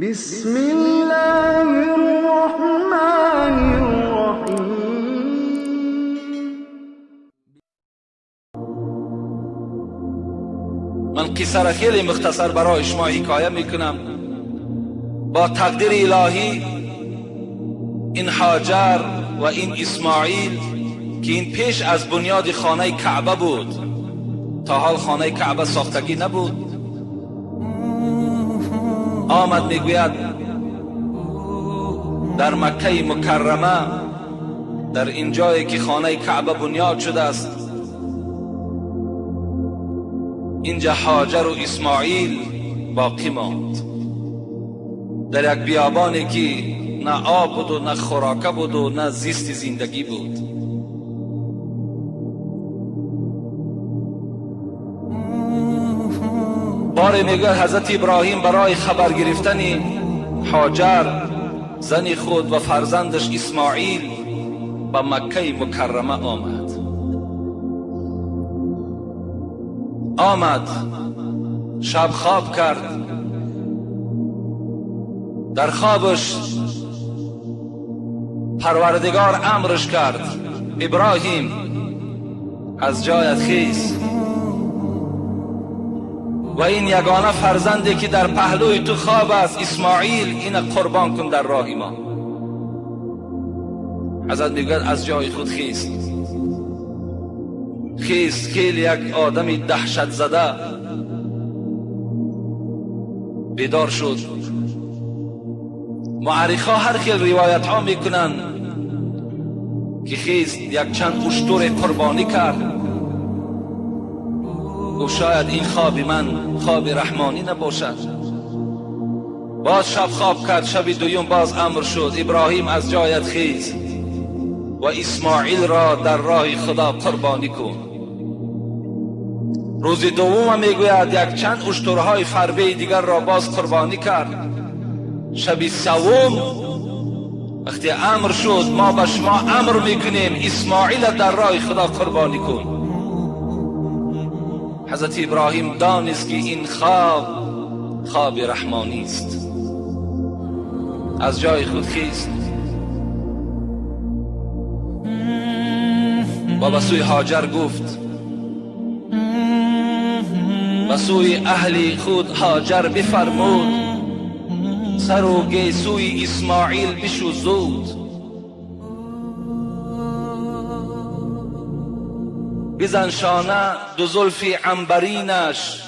بسم الله الرحمن الرحیم. من قصه را خیلی مختصر برای شما حکایه میکنم. با تقدیر الهی این هاجر و این اسماعیل که این پیش از بنیاد خانه کعبه بود، تا حال خانه کعبه ساختگی نبود، آمد میگوید در مکه مکرمه، در این جایی که خانه کعبه بنیاد شده است، اینجا هاجر و اسماعیل باقی ماند در یک بیابانی که نه آب بود و نه خوراکه بود و نه زیست زندگی بود. باری میگه حضرت ابراهیم برای خبر گرفتن هاجر زن خود و فرزندش اسماعیل به مکه مکرمه آمد. شب خواب کرد. در خوابش پروردگار امرش کرد ابراهیم از جایت خیز و این یگانه فرزندی که در پهلوی تو خواب است اسماعیل، این قربان کن در راه ما. حضرت میگوید از جای خود خیست. خیلی یک آدمی دهشت زده بیدار شد. معرخا هر خیل روایت ها میکنن که خیست یک چند اشتر قربانی کرد و شاید این خواب من خواب رحمانی نباشد. باز شب خواب کرد. شب دویم باز امر شد ابراهیم از جایت خیز و اسماعیل را در راه خدا قربانی کن. روز دوم میگوید یک چند اشترهای فربه دیگر را باز قربانی کرد. شب سوم وقتی امر شد ما به شما امر میکنیم اسماعیل در راه خدا قربانی کن. حضرت ابراهیم دانست که این خواب رحمانی است. از جای خود خیست و به سوی هاجر گفت، به سوی اهل خود هاجر بفرمود سر و گیسوی اسماعیل بشو زود. بزن شانه دو زلف عنبرینش،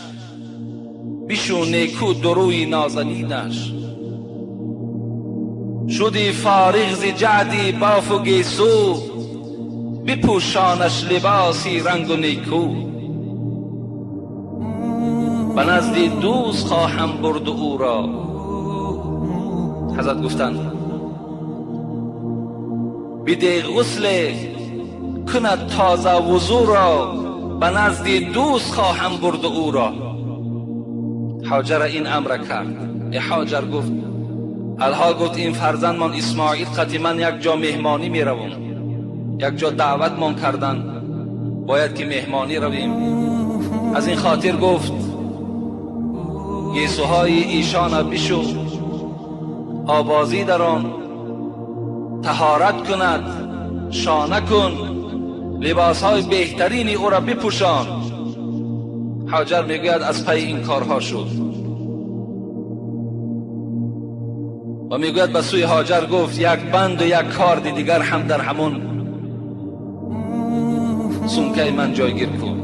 بشو نیکو دروی نازنینش. شدی فارغ ز جعدی باف و گیسو، بپوشانش لباسی رنگ و نیکو. به نزد دوست خواهم برد او را. حضرت گفتند بده غسل کند تازه وضو را، به نزد دوست خواهم برد او را. هاجر این امر کرد. هاجر گفت الحال گفت این فرزند من اسماعیل قطعی من یک جا مهمانی می روم، یک جا دعوت من کردن، باید که مهمانی رویم. از این خاطر گفت گیسوهای ایشان بشو، آبازی در آن، طهارت کند، شانه کن، لباسهای بهترینی او را بپوشان. هاجر میگوید از پی این کارها شد و میگوید به سوی هاجر گفت یک بند و یک کارد دیگر هم در همون سمکه من جایگیر کن.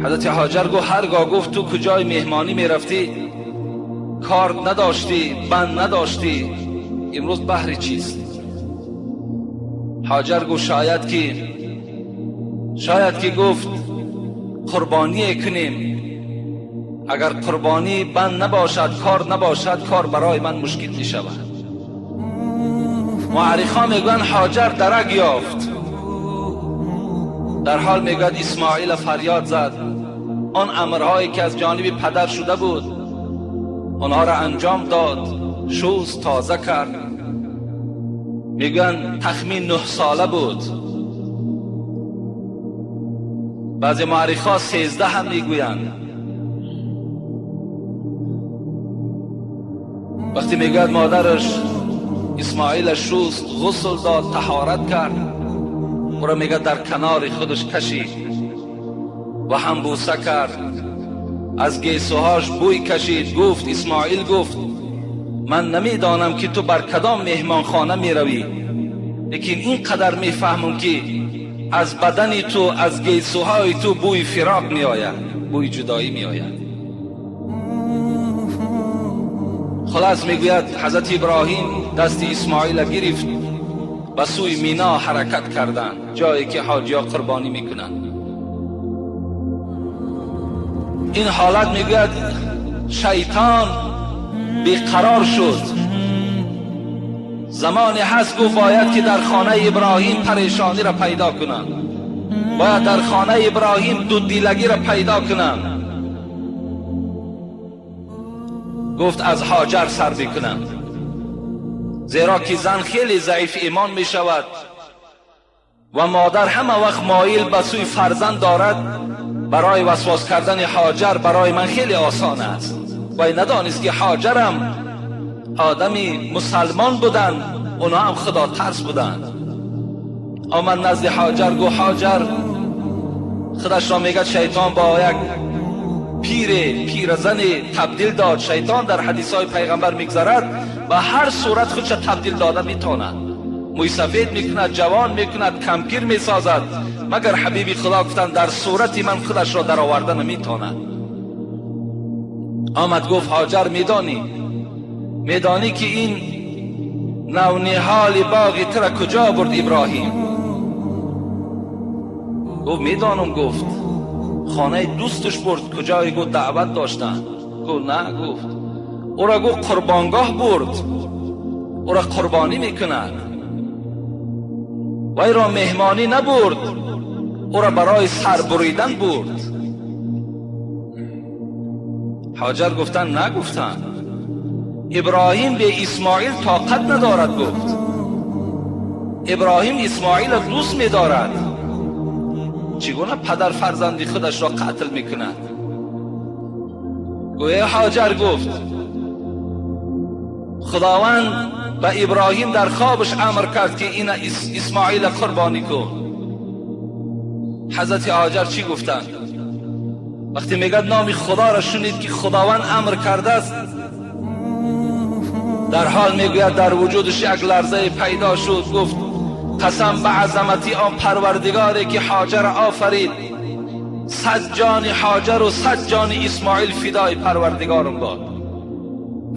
حضرت هاجر گفت هرگاه گفت تو کجای مهمانی میرفتی کارد نداشتی، بند نداشتی، امروز بهر چیست؟ هاجر گفت شاید که گفت قربانی کنیم. اگر قربانی بند نباشد، کار نباشد، کار برای من مشکل می شود. معرخا میگن هاجر درک یافت. در حال میگوید اسماعیل فریاد زد. آن امرهایی که از جانب پدر شده بود آنها را انجام داد، شست تازه کرد. میگن تخمین 9 ساله بود. بعضی معرخا 13 هم میگویند. وقتی میگوید مادرش اسماعیل شست، غسل داد، طهارت کرد، او را میگه در کنار خودش کشید و هم بوسه کرد، از گیسوهاش بوی کشید. گفت اسماعیل گفت من نمیدانم که تو بر کدام مهمانخانه میروی، لیکن اینقدر میفهمم که از بدن تو، از گیسوهای تو بوی فراق میآید، بوی جدایی میآید. خلاص میگوید حضرت ابراهیم دست اسماعیل گرفت و سوی مینا حرکت کردند، جایی که حاجی‌ها قربانی میکنند. این حالت میگوید شیطان بیقرار شد. زمانی هست گفت باید که در خانه ابراهیم پریشانی را پیدا کنند، باید در خانه ابراهیم دوددیلگی را پیدا کنند. گفت از هاجر سر بکنند، زیرا که زن خیلی ضعیف ایمان می شود و مادر همه وقت مایل به سوی فرزند دارد. برای وسواس کردن هاجر برای من خیلی آسان است. و ندانست که هاجرم آدمی مسلمان بودن، اونا هم خدا ترس بودن. آمد نزد هاجر، گو هاجر خودش را میگه شیطان با یک پیرزن تبدیل داد. شیطان در حدیث های پیغمبر میگذرد و هر صورت خودش تبدیل داده میتواند. موی سفید میکند، جوان میکند، کمپیر میسازد، مگر حبیبی خدا گفتند در صورت من خودش را در آورده نمیتواند. آمد گفت هاجر میدانی که این نونهال باغی تر کجا برد ابراهیم؟ گفت میدانم. گفت خانه دوستش برد. کجای؟ گفت دعوت داشتن. گفت نه. گفت او را گفت قربانگاه برد، او را قربانی میکند. وی را مهمانی نبرد، او را برای سر بریدن برد. هاجر گفتن نگفتن. ابراهیم به اسماعیل طاقت ندارد. گفت ابراهیم اسماعیل را دوست می‌دارد، چگونه پدر فرزندی خودش را قتل میکند؟ گویا هاجر گفت خداوند به ابراهیم در خوابش امر کرد که این اسماعیل قربانی کن. حضرت هاجر چی گفتند؟ وقتی میگه نام خدا را شنید که خداوند امر کرده است، در حال میگوید در وجودش یک لرزه پیدا شد. گفت قسم به عظمتی آن پروردگاری که هاجر آفرید، 100 جان هاجر و 100 جان اسماعیل فدای پروردگارم باد.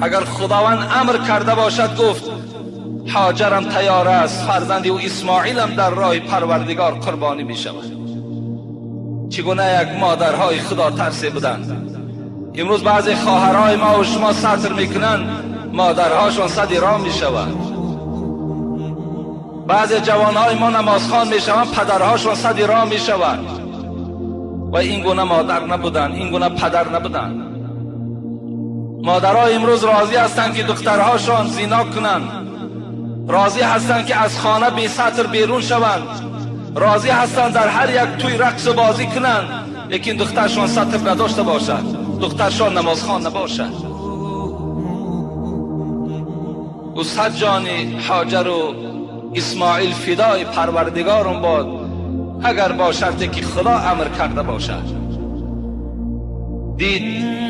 اگر خداوند امر کرده باشد، گفت هاجرم تیار است، فرزندی و اسماعیلم در راه پروردگار قربانی می شود. چگونه یک مادرهای خدا ترسی بودند. امروز بعضی خواهرای ما و شما سطر میکنند، مادرهاشون صد رام می شود. بعضی جوانهای ما نمازخوان می شوند، پدرهاشون صد رام می شود. و این گونه مادر نبودن، این گونه پدر نبودن. مادرها امروز راضی هستند که دخترهاشون زنا کنند، راضی هستند که از خانه بی سطر بیرون شوند، راضی هستند در هر یک توی رقص و بازی کنند، لیکن دخترشون سطر نداشته باشد، دخترشون نمازخوان نباشد. و 100 جان هاجر و اسماعیل فدای پروردگارم باد، اگر با شرطی که خدا امر کرده باشد. دید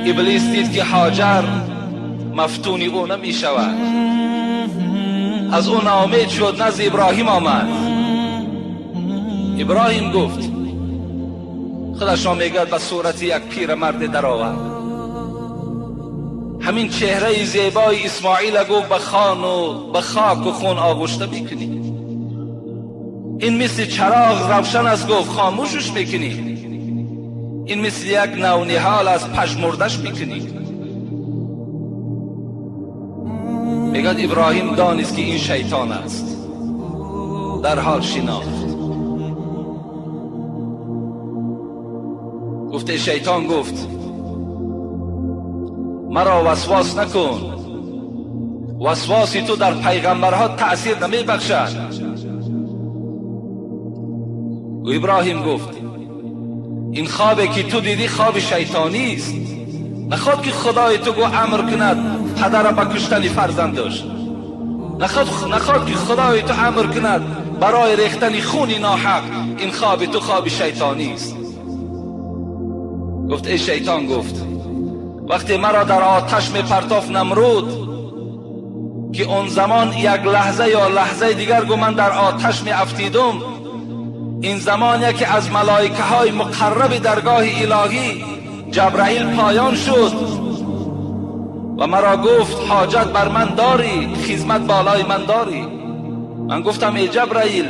ابلیس دید که هاجر مفتونی او نمی شود، از اون ناامید شد، نزد ابراهیم آمد. ابراهیم گفت خودش را میگه به صورت یک پیرمرد در آورد. همین چهره زیبای اسماعیل گفت به خاک و خون آغشته میکنی. این مثل چراغ روشن است، گفت خاموشش میکنی. این مثل یک نونهال از پژمردش میکنی. میگه ابراهیم دانست که این شیطان است، در حال شناخت. گفته شیطان گفت مرا وسواس نکن، وسواسی تو در پیغمبرها تأثیر نمی بخشد. و ابراهیم گفت این خوابی که تو دیدی خواب شیطانی است، نخواد که خدای تو گو امر کند پدر به کشتن فرزندش. نخواد که خدای تو امر کند برای ریختن خون ناحق. این خواب تو خواب شیطانی است. گفت ای شیطان، گفت وقتی مرا در آتش می پرتاف نمرود، که اون زمان یک لحظه یا لحظه دیگر گو من در آتش می افتیدم، این زمانیه که از ملائکه های مقرب درگاه الهی جبرائیل پایان شد و مرا گفت حاجت بر من داری، خدمت بالای من داری. من گفتم ای جبرائیل،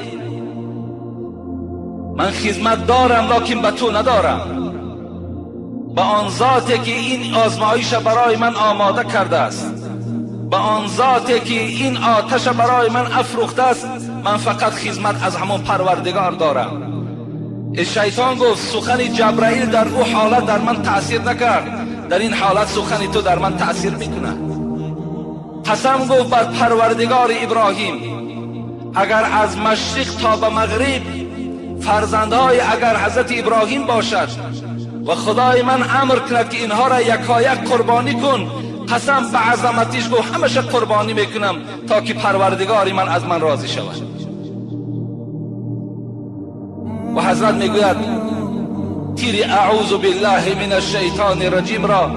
من خدمت دارم لکن به تو ندارم، به آن ذاتی که این آزمایش برای من آماده کرده است، به آن ذاتی که این آتش برای من افروخته است، من فقط خدمت از همون پروردگار دارم. شیطان گفت سخن جبرائیل در او حالت در من تأثیر نکرد، در این حالت سخن تو در من تأثیر میکنه. قسم گفت بر پروردگار ابراهیم، اگر از مشرق تا به مغرب فرزندهای اگر حضرت ابراهیم باشد و خدای من امر کند که اینها را یکایک قربانی کن، قسم به عظمتش گفت همش قربانی میکنم تا که پروردگار من از من راضی شود. و حضرت میگوید تیر اعوذ بالله من الشیطان الرجیم را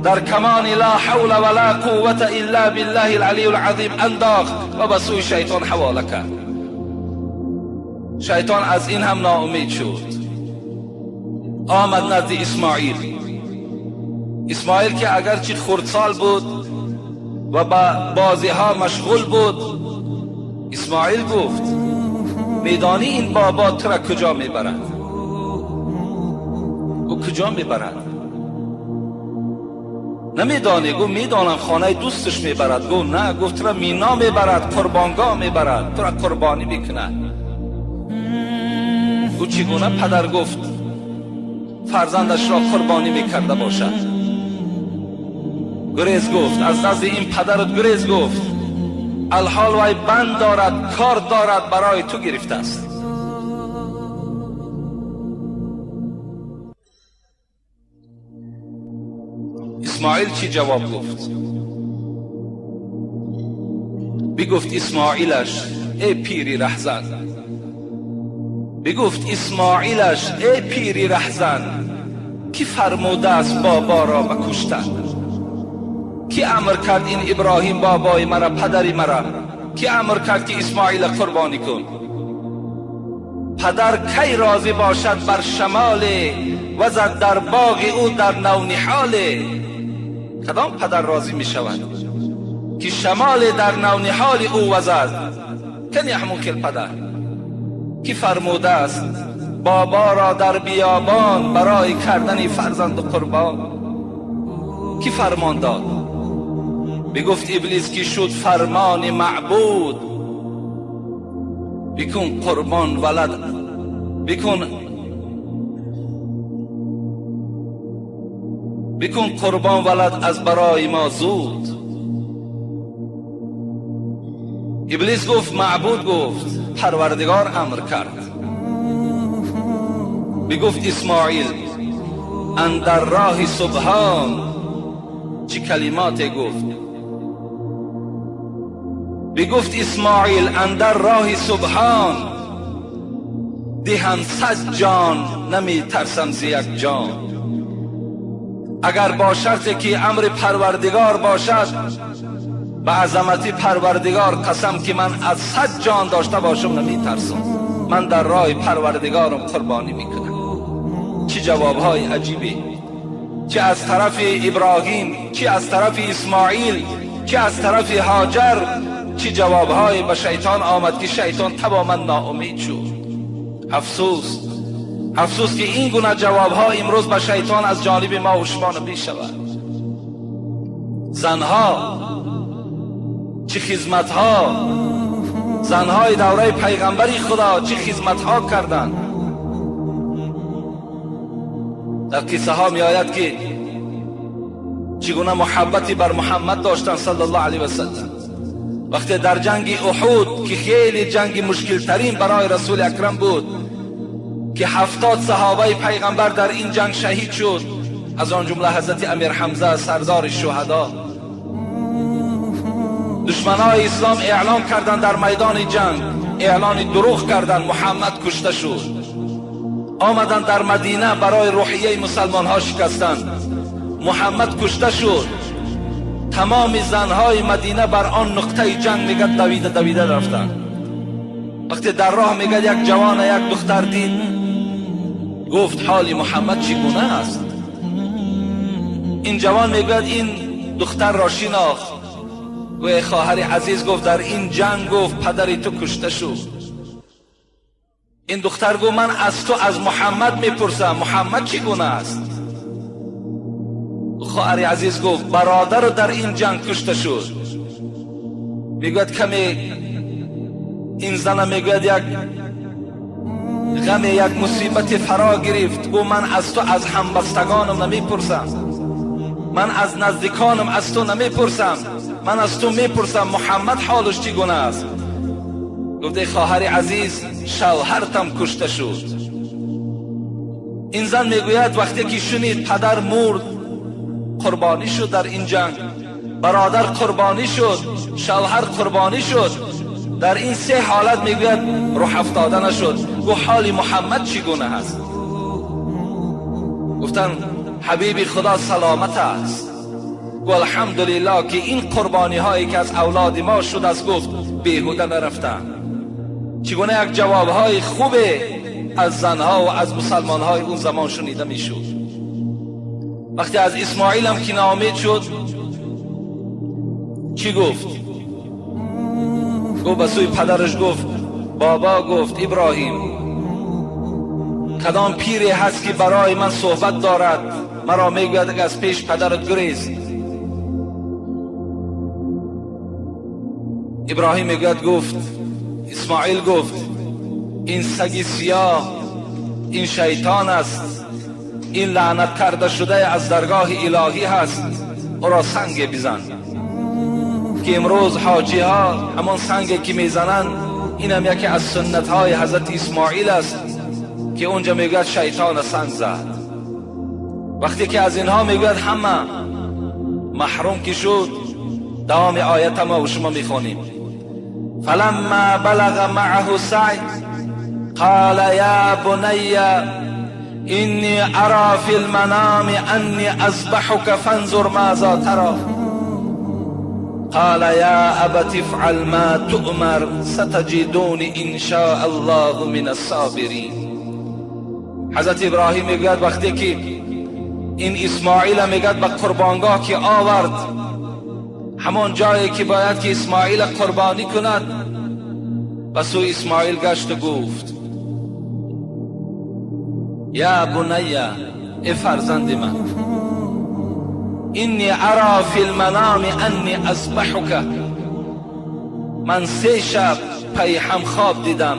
در کمان لا حول ولا قوة الا بالله العلی العظیم انداخت و به سوی شیطان حواله کرد. شیطان از این هم ناامید شد، آمد نزد اسماعیل. اسماعیل که اگرچه خردسال بود و با بازی ها مشغول بود، اسماعیل گفت میدانی این بابا تو را کجا میبرد؟ او کجا میبرد؟ نمیدانی؟ گفت میدانم خانه دوستش میبرد. گفت نه. گفت تو را مینا میبرد، قربانگاه میبرد، تو را قربانی میکند. او چگونه پدر گفت فرزندش را قربانی میکرده باشد؟ گریز گفت، از نزد این پدرت گریز گفت، الحال وای بند دارد، کار دارد، برای تو گرفته است. اسماعیل چی جواب گفت؟ بگفت اسماعیلش ای پیری رهزن، بگفت اسماعیلش ای پیری رهزن، کی فرموده است بابا را بکشتن؟ کی امر کرد این ابراهیم بابای مرا، پدری مرا، کی امر کرد که اسماعیل قربانی کن؟ پدر کی راضی باشد بر شمال وزد در باغ او در نونحال؟ کدام پدر راضی می شود که شمال در نونحال او وزد؟ کنی همون کل پدر کی فرموده است بابا را در بیابان برای کردن فرزند قربان؟ کی فرمان داد؟ بگفت ابلیس که شد فرمان معبود، بکن قربان ولد، بکن قربان ولد از برای ما زود. ابلیس گفت معبود گفت، پروردگار امر کرد. بگفت اسماعیل اندر راه سبحان، چه کلمات گفت؟ بگفت اسماعیل اندر راه سبحان، دهن 100 جان نمی ترسم ز یک جان. اگر با شرطی که امر پروردگار باشد، به عظمت پروردگار قسم که من از 100 جان داشته باشم نمی ترسم، من در راه پروردگارم قربانی میکنم. چه جوابهای عجیبی، چه از طرف ابراهیم، چه از طرف اسماعیل، چه از طرف هاجر، چه جوابهای به شیطان آمد که شیطان تماما ناامید شد. افسوس که این گونه جوابها امروز به شیطان از جانب ما و شما نمی شود. زنها چه خدمتها، زنهای دوره پیغمبری خدا چه خدمتها کردند. در قصه ها می آید که چگونه محبتی بر محمد داشتن صلی الله علیه و سلم. وقتی در جنگ احد که خیلی جنگ مشکل ترین برای رسول اکرم بود، که 70 صحابه پیغمبر در این جنگ شهید شد، از آن جمله حضرت امیر حمزه سردار شهدا. دشمنای اسلام اعلام کردن در میدان جنگ، اعلان دروغ کردن، محمد کشته شد. آمدن در مدینه برای روحیه مسلمان ها شکستن، محمد کشته شد. تمام زنهای مدینه بر آن نقطه جنگ میگه دویده رفتن. وقتی در راه میگه یک جوان یک دختر دید، گفت حال محمد چگونه است؟ این جوان میگه این دختر را شناخت. و خواهر عزیز گفت در این جنگ گفت پدری تو کشته شد. این دختر گفت من از تو از محمد میپرسم، محمد چگونه است؟ خواهر عزیز گفت برادر در این جنگ کشته شد. میگوید کمی این زن میگوید یک غم یک مصیبت فرا گرفت. گفت من از تو از همبستگانم نمیپرسم، من از نزدیکانم از تو نمیپرسم، من از تو میپرسم محمد حالش چگونه است؟ گفت ای خواهر عزیز شوهرتم کشته شد. این زن میگوید وقتی که شنید پدر مرد، قربانی شد در این جنگ، برادر قربانی شد، شوهر قربانی شد، در این سه حالت میگوید روح افتاده نشد. گفت حال محمد چگونه هست؟ گفتن حبیب خدا سلامت است. گفت الحمدلله که این قربانی هایی که از اولاد ما شد است گفت بیهوده نرفتن. چگونه یک جواب های خوبه از زنها و از مسلمان های اون زمان شنیده میشد. وقتی از اسماعیل هم که ناامید شد چی گفت؟ گفت به سوی پدرش گفت بابا، گفت ابراهیم کدام پیری هست که برای من صحبت دارد مرا میگوید که از پیش پدرت گریز؟ ابراهیم میگوید گفت اسماعیل گفت این سگ سیاه این شیطان است، این لعنت کرده شده از درگاه الهی هست، او را سنگ بزن. که امروز حاجی ها همان سنگی که میزنن این هم یکی از سنت های حضرت اسماعیل است که اونجا میگوید شیطان سنگ زد. وقتی که از اینها میگوید همه محروم که شد، دوام آیت ما و شما میخونیم فلما بلغ معه سعی قال یا بنی اینی ارى فی المنام انی اذبحک فانظر ماذا تری قال یا ابت افعل ما تؤمر ستجدونی ان شاء الله من الصابرین. حضرت ابراهیم میگوید وقتی که این اسماعیل میگوید به قربانگاه که آورد، همان جایی که باید که اسماعیل قربانی کند، و سو اسماعیل گشت و گفت یا بنی ای فرزند من اینی ارى فی المنام انی اذبحک، من 3 شب پی هم خواب دیدم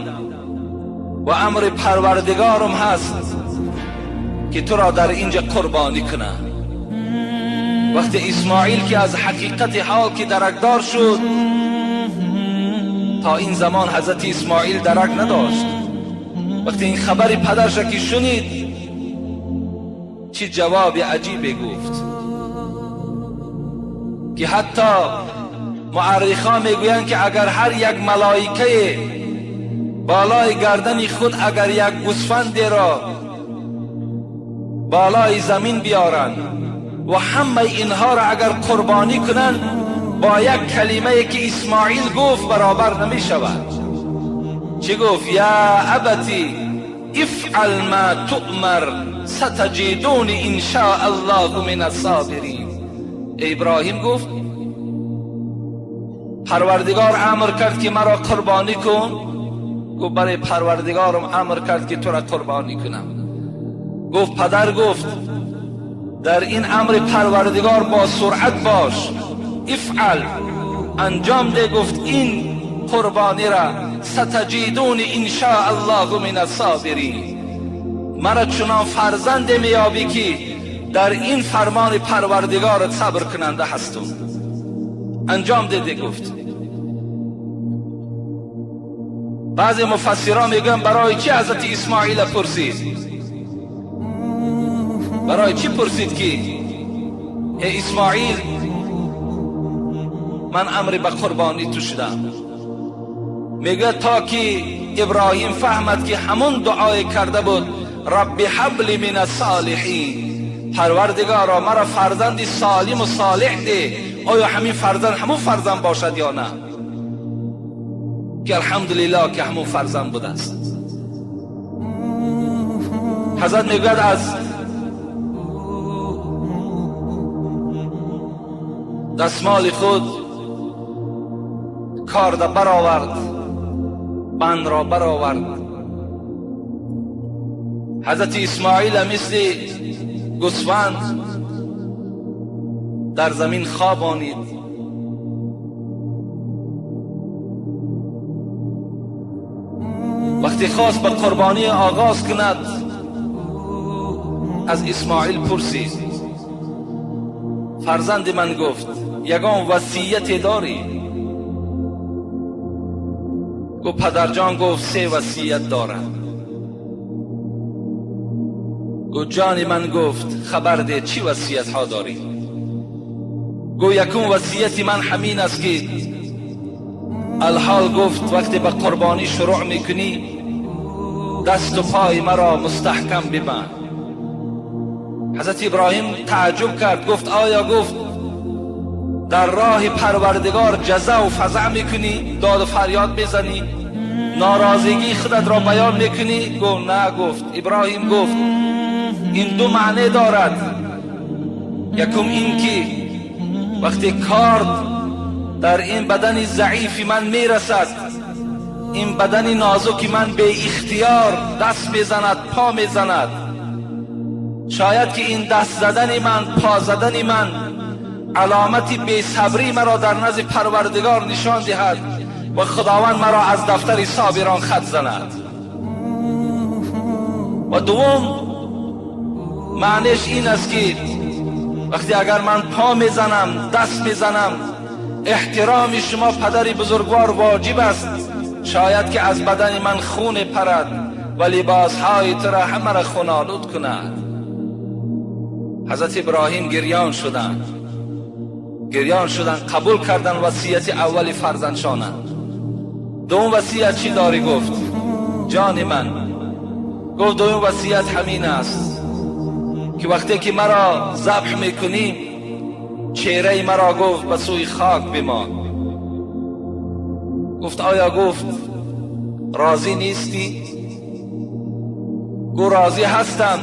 و امر پروردگارم هست که تو را در اینجا قربانی کنه. وقتی اسماعیل که از حقیقت حال که درکدار شد، تا این زمان حضرت اسماعیل درک نداشت، وقتی این خبر پدرش که شنید چه جواب عجیبی گفت که حتی مورخان میگویند که اگر هر یک ملائکه بالای گردن خود اگر یک گوسفندی را بالای زمین بیارن و همه اینها را اگر قربانی کنن، با یک کلمه که اسماعیل گفت برابر نمی شود. چی گفت؟ یا ابتی افعل ما تؤمر ستجدونی ان شاء الله من الصابرین. ابراهیم گفت پروردگار امر کرد که مرا قربانی کن. گفت برای پروردگارم امر کرد که تو را قربانی کنم. گفت پدر گفت در این امر پروردگار با سرعت باش، افعل انجام ده. گفت این قربانی را ستجدونی ان شاء الله من الصابرین، مرا چنان فرزند میابی که در این فرمان پروردگارت صبر کننده هستم. انجام ده. گفت بعضی مفسران میگن برای چی حضرت اسماعیل پرسید؟ برای چی پرسید که ای اسماعیل من امر به قربانی تو شدم. میگه تا که ابراهیم فهمد که همون دعای کرده بود رب هب لی من الصالحین، پروردگارا مرا فرزند سالم و صالح ده. آیا همین فرزند همون فرزند باشد یا نه؟ که الحمدلله که همون فرزند بوده است. حضرت میگوید از دستمال خود کارد برآورد، بند را برآورد. حضرت اسماعیل مثل گوسفند در زمین خوابانید. وقتی خواست به قربانی آغاز کند از اسماعیل پرسید فرزند من، گفت یگان وصیت داری؟ گفت پدرجان، گفت 3 وصیت دارم. گفت جان من، گفت خبر ده چی وصیت ها داری؟ گفت یکم وصیت من همین است که الحال، گفت وقتی به قربانی شروع میکنی دست و پای مرا مستحکم ببند. حضرت ابراهیم تعجب کرد، گفت آیا گفت در راه پروردگار جزع و فزع میکنی، داد و فریاد میزنی، ناراضگی خودت را بیان میکنی؟ گفت نه. گفت ابراهیم، گفت این 2 معنی دارد. یکم این که وقتی کارد در این بدن ضعیف من میرسد، این بدن نازک من به اختیار دست میزند، پا میزند، شاید که این دست زدن من، پا زدن من علامتی بی صبری مرا در نزد پروردگار نشان دهد و خداوند مرا از دفتر صابران خط زند. و دوم معنیش این است که وقتی اگر من پا میزنم، دست میزنم، احترام شما پدر بزرگوار واجب است، شاید که از بدن من خون پرد و لباسهای تو را همه را خونالود کند. حضرت ابراهیم گریان شدند، قبول کردن وصیت اول فرزندشانند. دوم وصیت چی داری؟ گفت جان من، گفت دوم وصیت همین است که وقتی که مرا ذبح میکنی چهره مرا، گفت به سوی خاک بمان. گفت آیا گفت راضی نیستی؟ گفت راضی هستم.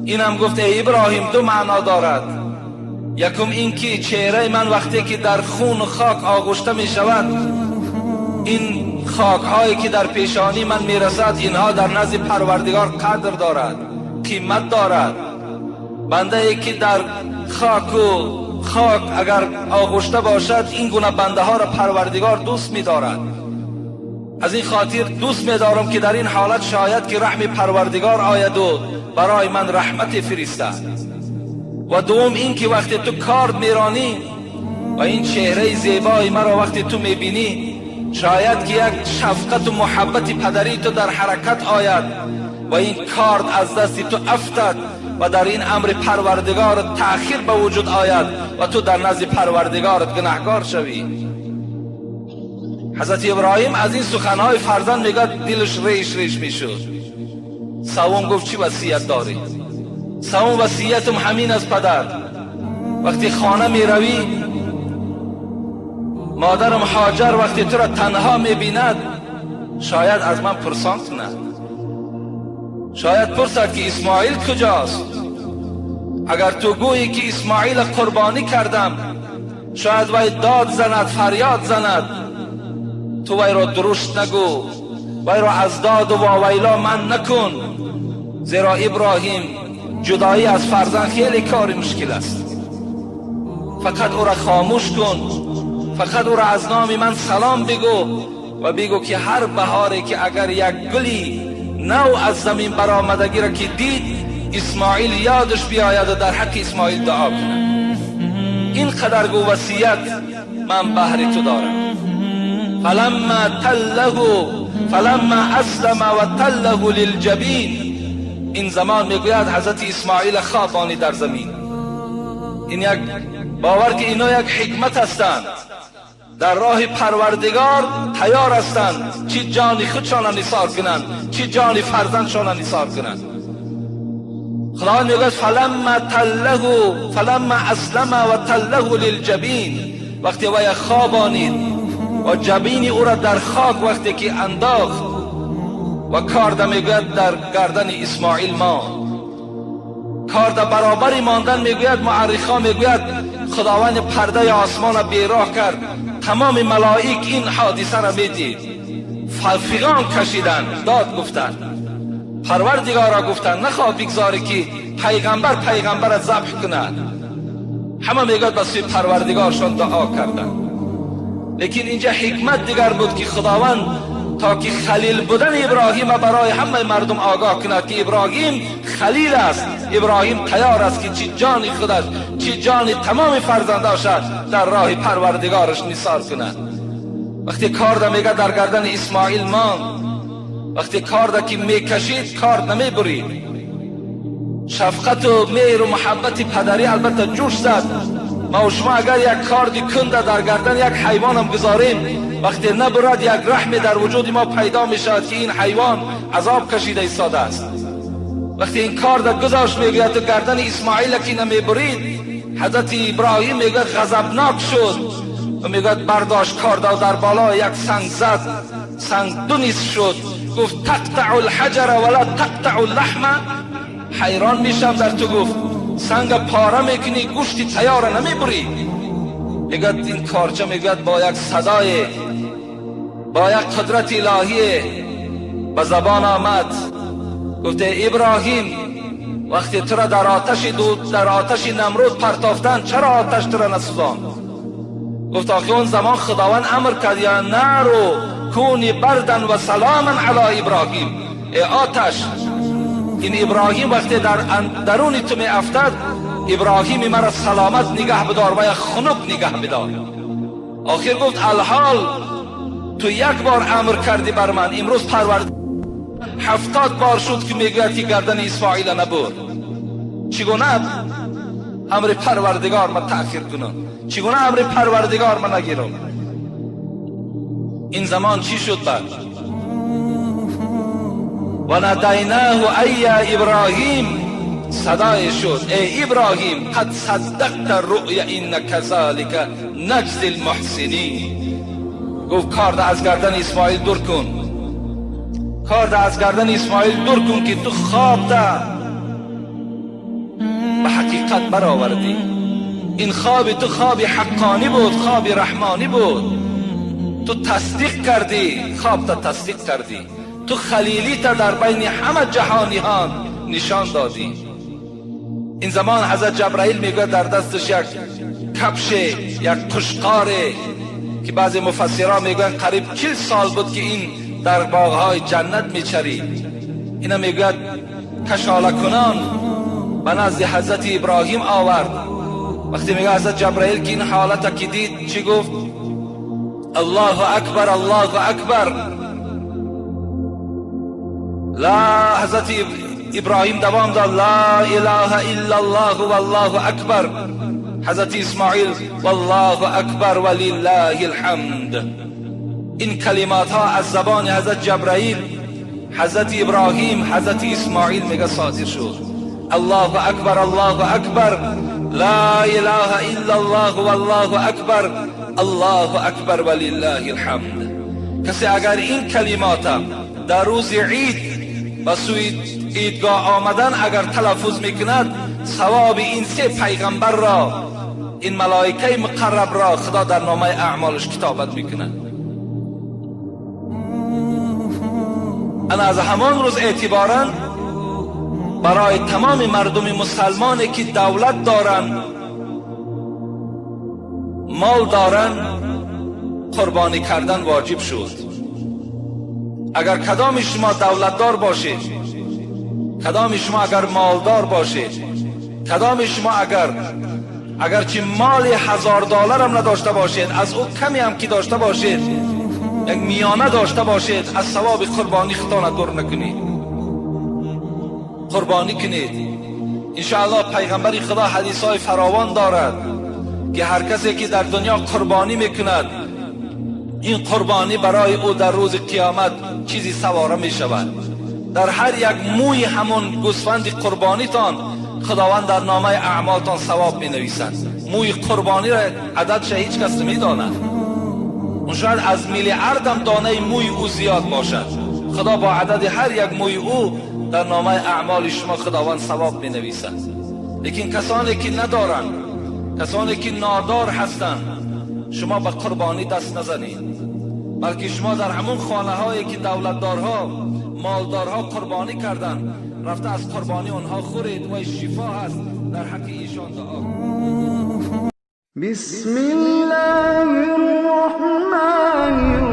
اینم گفت ای ابراهیم 2 معنا دارد. یکم این که چهره من وقتی که در خون و خاک آغشته می شود، این خاک هایی که در پیشانی من می رسد، اینها در نزد پروردگار قدر دارد، قیمت دارد. بنده ای که در خاک اگر آغشته باشد، این گونه بنده ها را پروردگار دوست می دارد. از این خاطر دوست می دارم که در این حالت شاید که رحم پروردگار آید و برای من رحمت فرستد. و دوم این که وقتی تو کارد میرانی و این چهره زیبای مرا وقتی تو میبینی، شاید که یک شفقت و محبت پدری تو در حرکت آید و این کارد از دست تو افتد و در این امر پروردگار تأخیر به وجود آید و تو در نزد پروردگارت گناهکار شوی. حضرت ابراهیم از این سخنهای فرزند میگه دلش ریش میشد. سوم گفت چی وصیت داری؟ سوم وصیتم همین است پدر، وقتی خانه می روی مادرم هاجر وقتی تو را تنها می بیند شاید از من پرسان کند، شاید پرسد که اسماعیل کجاست. اگر تو گویی که اسماعیل قربانی کردم، شاید وی داد زند، فریاد زند، تو وی را درست نگو، وی را از داد و واویلا من نکن، زیرا ابراهیم جدایی از فرزند خیلی کار مشکل است. فقط او را خاموش کن، فقط او را از نام من سلام بگو و بگو که هر بهاری که اگر یک گلی نو از زمین برآمدگی را که دید، اسماعیل یادش بیاید و در حق اسماعیل دعا کنه. این قدر گو وصیت من بهر تو دارم. فلما اسلم و تله للجبین، این زمان میگوید حضرت اسماعیل خوابانی در زمین. این یک باور که اینا یک حکمت هستند. در راه پروردگار تیار هستند چی جان خودشان نثار کنند، چی جان فرزندشان نثار کنند. خداوند میگه فلما اسلم و تله للجبین، وقتی وی خوابانید و جبین او را در خاک وقتی که انداخت و کارد میگوید در گردن اسماعیل ماند. کارد برابری ماندن میگوید، معرخا میگوید خداوند پرده آسمان را بیراه کرد، تمام ملائک این حادثه را میدید، فیغان کشیدن، داد گفتن، پروردگار را گفتن نخواه بگذاری که پیغمبر را ذبح کند. همه میگوید بس پروردگارشان دعا کردن. لیکن اینجا حکمت دیگر بود که خداوند تا که خلیل بودن ابراهیم برای همه مردم آگاه کند که ابراهیم خلیل است، ابراهیم تیار است که چی جان خودش چی جان تمام فرزنداش در راه پروردگارش نثار کند. وقتی کارد میگه در گردن اسماعیل ماند، وقتی کارد که میکشید کارد نمیبرید. شفقت و مهر و محبت پدری البته جوش زد. ما و شما اگر یک کاردی کنده در گردن یک حیوان هم گذاریم، وقتی نبرد یک رحمی در وجود ما پیدا می شود که این حیوان عذاب کشیده ایستاده است. وقتی این کارد گذاشت میگوید تو گردن اسماعیل که نمیبرید، حضرت ابراهیم میگوید غضبناک شد و میگوید برداشت کارد در بالا یک سنگ زد، سنگ دو نیز شد، گفت تقطع الحجر ولا تقطع اللحم. حیران میشم در تو، گفت سنگ پاره میکنی گوشتی تیاره نمیبری. میگوید این کارچه میگوید با یک صدای با یک قدرت الهی به زبان آمد، گفته ابراهیم وقتی تو را در آتش نمرود پرتافتن چرا آتش تو را نسوزان؟ گفت آخه اون زمان خداوند امر کرد یا نارو کونی بردن و سلاما علی ابراهیم. ای آتش، این ابراهیم وقتی در درون تو می افتد، ابراهیم مرا سلامت نگه بدار و یک خنک نگه بدار. آخر گفت الحال تو یک بار امر کردی بر من، امروز پرورد 70 بار شد که میگوید که گردن اسماعیل نبرد. چگونه امر پروردگار ما تأخیر کنم؟ چگونه امر پروردگار ما نگیرم؟ این زمان چی شد بعد؟ و ندیناه ای ابراهیم، صدای شد ای ابراهیم قد صدقت الرؤیا ان كذلك نجزی المحسنین. گفت کارد از گردن اسماعیل دور کن، کارد از گردن اسماعیل دور کن که تو خواب ده به حقیقت برآوردی. این خواب تو خواب حقانی بود، خواب رحمانی بود. تو تصدیق کردی، خواب تا تصدیق کردی، تو خلیلی تا در بین همه جهانیان نشان دادی. این زمان حضرت جبرائیل میگه در دستش یک کفش، یک قشقار که بعضی مفسران میگن قریب 40 سال بود که این در باغهای جنت میچرید. اینا میگه کشاله کنان به نزد حضرت ابراهیم آورد. وقتی میگه حضرت جبرائیل که این حالت که دید چی گفت؟ الله اکبر الله اکبر. لا، حضرت ابراهیم دوام داد لا اله الا الله والله اکبر. حضرت اسماعیل والله اکبر ولله الحمد. این کلمات ها از زبان حضرت جبرائیل، حضرت ابراهیم، حضرت اسماعیل میگه صادر شد. الله اکبر الله اکبر، لا اله الا الله والله اکبر، الله اکبر ولله الحمد. کسی اگر این کلمات در روز عید و سوی عیدگاه آمدن اگر تلفظ میکند، ثواب این 3 پیغمبر را، این ملائکه مقرب را خدا در نامه اعمالش کتابت میکند. انا از همان روز اعتبارا برای تمام مردم مسلمانی که دولت دارن، مال دارن، قربانی کردن واجب شد. اگر کدام شما دولتدار باشید، کدام شما اگر مالدار باشید، کدام شما اگر چه مال $1000 هم نداشته باشید، از او کمی هم که داشته باشید، یک میانه داشته باشید، از ثواب قربانی خطا دور نکنید، قربانی کنید. انشاءالله پیغمبر خدا حدیث های فراوان دارد که هر کسی که در دنیا قربانی میکند این قربانی برای او در روز قیامت چیزی سواره می شود. در هر یک موی همون گوسفند قربانیتان خداوند در نامه اعمالتان ثواب می نویسد. موی قربانی را عددش هیچ کس نمی داند. اون شاید از میلیاردم دانه موی او زیاد باشد. خدا با عدد هر یک موی او در نامه اعمال شما خداوند ثواب می نویسد. لیکن کسانی که ندارند، کسانی که نادار هستند، شما به قربانی دست نزنید، بلکه شما در همون خانه هایی که دولتدارها مالدارها قربانی کردند رفته از قربانی آنها خورید و شفا هست در حق ایشان دعا. بسم الله الرحمن الرحیم